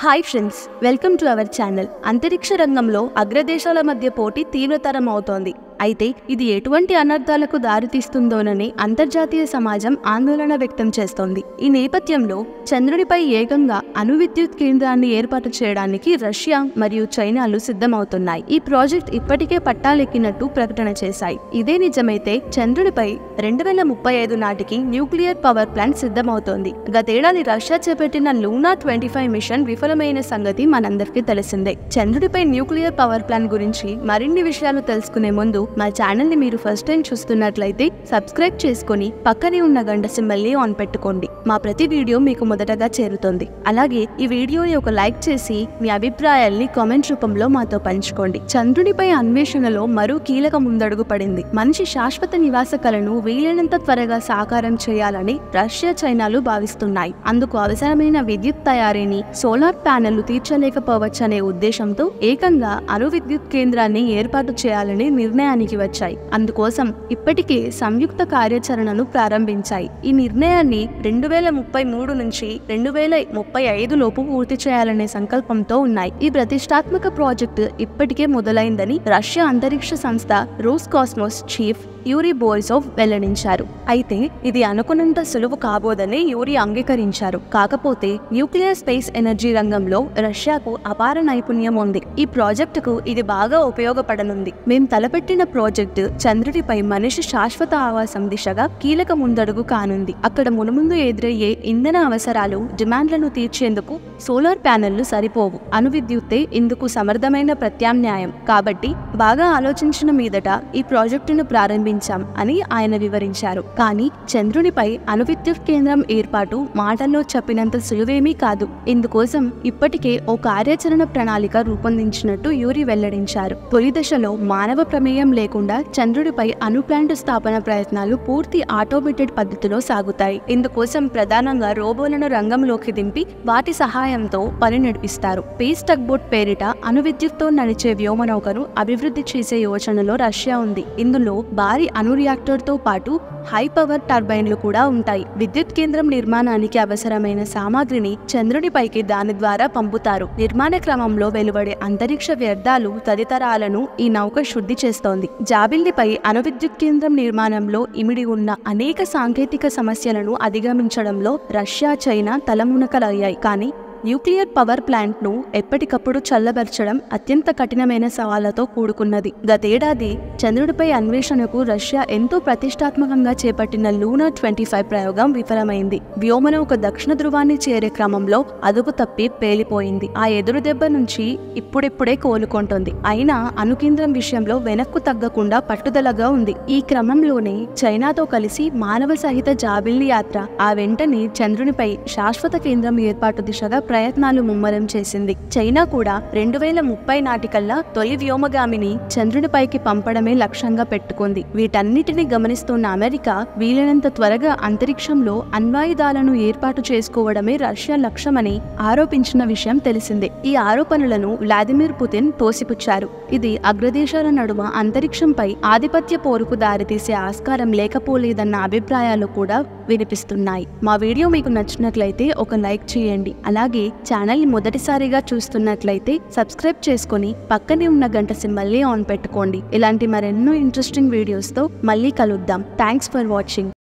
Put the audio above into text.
Hi friends, welcome to our channel. అంతరిక్ష రంగంలో అగ్రదేశాల మధ్య పోటీ తీవ్రతరం అవుతోంది. అయితే ఇది ఎటువంటి అనర్థాలకు దారితీస్తుందోనని అంతర్జాతీయ సమాజం ఆందోళన వ్యక్తం చేస్తోంది. ఈ నేపథ్యంలో చంద్రుడిపై ఏకంగా అణు విద్యుత్ కేంద్రాన్ని ఏర్పాటు చేయడానికి రష్యా మరియు చైనాలు సిద్ధమవుతున్నాయి. ఈ ప్రాజెక్ట్ ఇప్పటికే పట్టాలెక్కినట్టు ప్రకటన చేశాయి. ఇదే నిజమైతే చంద్రుడిపై 2035 నాటికి న్యూక్లియర్ పవర్ ప్లాంట్ సిద్ధమవుతోంది. గతేడాది రష్యా చేపట్టిన లూనా 25 మిషన్ విఫలమైన సంగతి మనందరికీ తెలిసిందే. చంద్రుడిపై న్యూక్లియర్ పవర్ ప్లాంట్ గురించి మరిన్ని విషయాలు తెలుసుకునే ముందు మా ఛానల్ ని మీరు ఫస్ట్ టైం చూస్తున్నట్లయితే సబ్స్క్రైబ్ చేసుకుని పక్కనే ఉన్న గంట సింబల్ ని ఆన్ పెట్టుకోండి. మా ప్రతి వీడియో మీకు మొదటగా చేరుతుంది. అలాగే ఈ వీడియోని ఒక లైక్ చేసి మీ అభిప్రాయాల్ని కామెంట్ రూపంలో మాతో పంచుకోండి. చంద్రుడిపై అన్వేషణలో మరో కీలక ముందడుగు పడింది. మనిషి శాశ్వత నివాస కలను వీలైనంత త్వరగా సాకారం చేయాలని రష్యా చైనాలు భావిస్తున్నాయి. అందుకు అవసరమైన విద్యుత్ తయారీని సోలార్ ప్యానెళ్లు తీర్చలేకపోవచ్చనే ఉద్దేశంతో ఏకంగా అణు విద్యుత్ కేంద్రాన్ని ఏర్పాటు చేయాలని నిర్ణయానికి వచ్చాయి. అందుకోసం ఇప్పటికే సంయుక్త కార్యాచరణను ప్రారంభించాయి. ఈ నిర్ణయాన్ని 2033 నుంచి 2035 లోపు పూర్తి చేయాలనే సంకల్పంతో ఉన్నాయి. ఈ ప్రతిష్టాత్మక ప్రాజెక్టు ఇప్పటికే మొదలైందని రష్యా అంతరిక్ష సంస్థ రోస్కాస్మోస్ చీఫ్ యూరీ బోరిసోవ్ వెల్లడించారు. అయితే ఇది అనుకున్నంత సులువు కాబోదని యూరీ అంగీకరించారు. కాకపోతే న్యూక్లియర్ స్పేస్ ఎనర్జీ రంగంలో రష్యాకు అపార నైపుణ్యం ఉంది. ఈ ప్రాజెక్టుకు ఇది బాగా ఉపయోగపడనుంది. మేం తలపెట్టిన ప్రాజెక్టు చంద్రుడిపై మనిషి శాశ్వత ఆవాసం దిశగా కీలక ముందడుగు కానుంది. అక్కడ మునుముందు ఎదురయ్యే ఇంధన అవసరాలు, డిమాండ్లను తీర్చేందుకు సోలార్ ప్యానెళ్లు సరిపోవు. అణు విద్యుత్తే ఇందుకు సమర్థమైన ప్రత్యామ్నాయం. కాబట్టి బాగా ఆలోచించిన మీదట ఈ ప్రాజెక్టును ప్రారంభించాం అని ఆయన వివరించారు. కానీ చంద్రునిపై అణు విద్యుత్ కేంద్రం ఏర్పాటు మాటల్లో చెప్పినంత సులువేమీ కాదు. ఇందుకోసం ఇప్పటికే ఓ కార్యాచరణ ప్రణాళిక రూపొందించినట్టు యూరీ వెల్లడించారు. తొలి దశలో మానవ ప్రమేయం లేకుండా చంద్రుడిపై అణు ప్లాంట్ స్థాపన ప్రయత్నాలు పూర్తి ఆటోమేటెడ్ పద్ధతిలో సాగుతాయి. ఇందుకోసం ప్రధానంగా రోబోలను రంగంలోకి దింపి వాటి సహాయంతో పని నడిపిస్తారు. స్పేస్ టగ్బోట్ పేరిట అణు విద్యుత్తో నడిచే వ్యోమనౌకను అభివృద్ధి చేసే యోచనలో రష్యా ఉంది. ఇందులో భారీ అణు రియాక్టర్ తో పాటు హై పవర్ టర్బైన్లు కూడా ఉంటాయి. విద్యుత్ కేంద్రం నిర్మాణానికి అవసరమైన సామాగ్రిని చంద్రుడిపైకి దాని ద్వారా పంపుతారు. నిర్మాణ క్రమంలో వెలువడే అంతరిక్ష వ్యర్థాలు తదితరాలను ఈ నౌక శుద్ధి చేస్తోంది. జాబిల్లిపై అణు విద్యుత్ కేంద్రం నిర్మాణంలో ఇమిడి ఉన్న అనేక సాంకేతిక సమస్యలను అధిగమించడంలో రష్యా, చైనా తలమునకలయ్యాయి. కానీ న్యూక్లియర్ పవర్ ప్లాంట్ ను ఎప్పటికప్పుడు చల్లబరచడం అత్యంత కఠినమైన సవాళ్లతో కూడుకున్నది. గతేడాది చంద్రుడిపై అన్వేషణకు రష్యా ఎంతో ప్రతిష్టాత్మకంగా చేపట్టిన లూనా 25 ప్రయోగం విఫలమైంది. వ్యోమనౌక దక్షిణ ధృవాన్ని చేరే క్రమంలో అదుపు తప్పి పేలిపోయింది. ఆ ఎదురు దెబ్బ నుంచి ఇప్పుడిప్పుడే కోలుకుంటోంది. అయినా అణుకేంద్రం విషయంలో వెనక్కు తగ్గకుండా పట్టుదలగా ఉంది. ఈ క్రమంలోనే చైనాతో కలిసి మానవ సహిత జాబిల్లి యాత్ర, ఆ వెంటనే చంద్రునిపై శాశ్వత కేంద్రం ఏర్పాటు దిశగా ప్రయత్నాలు ముమ్మరం చేసింది. చైనా కూడా 2030 నాటికల్లా తొలి వ్యోమగామిని చంద్రునిపైకి పంపడమే లక్ష్యంగా పెట్టుకుంది. వీటన్నిటిని గమనిస్తున్న అమెరికా వీలైనంత త్వరగా అంతరిక్షంలో అణ్వాయుధాలను ఏర్పాటు చేసుకోవడమే రష్యా లక్ష్యమని ఆరోపించిన విషయం తెలిసిందే. ఈ ఆరోపణలను వ్లాదిమిర్ పుతిన్ తోసిపుచ్చారు. ఇది అగ్రదేశాల నడుమ అంతరిక్షంపై ఆధిపత్య పోరుకు దారితీసే ఆస్కారం లేకపోలేదన్న అభిప్రాయాలు కూడా వినిపిస్తున్నాయి. మా వీడియో మీకు నచ్చినట్లయితే ఒక లైక్ చేయండి. అలాగే ఛానల్ ని మొదటిసారిగా చూస్తున్నట్లయితే సబ్స్క్రైబ్ చేసుకుని పక్కనే ఉన్న గంట సింబల్ ని ఆన్ పెట్టుకోండి. ఇలాంటి మరెన్నో ఇంట్రెస్టింగ్ వీడియోస్ తో మళ్ళీ కలుద్దాం. Thanks for watching.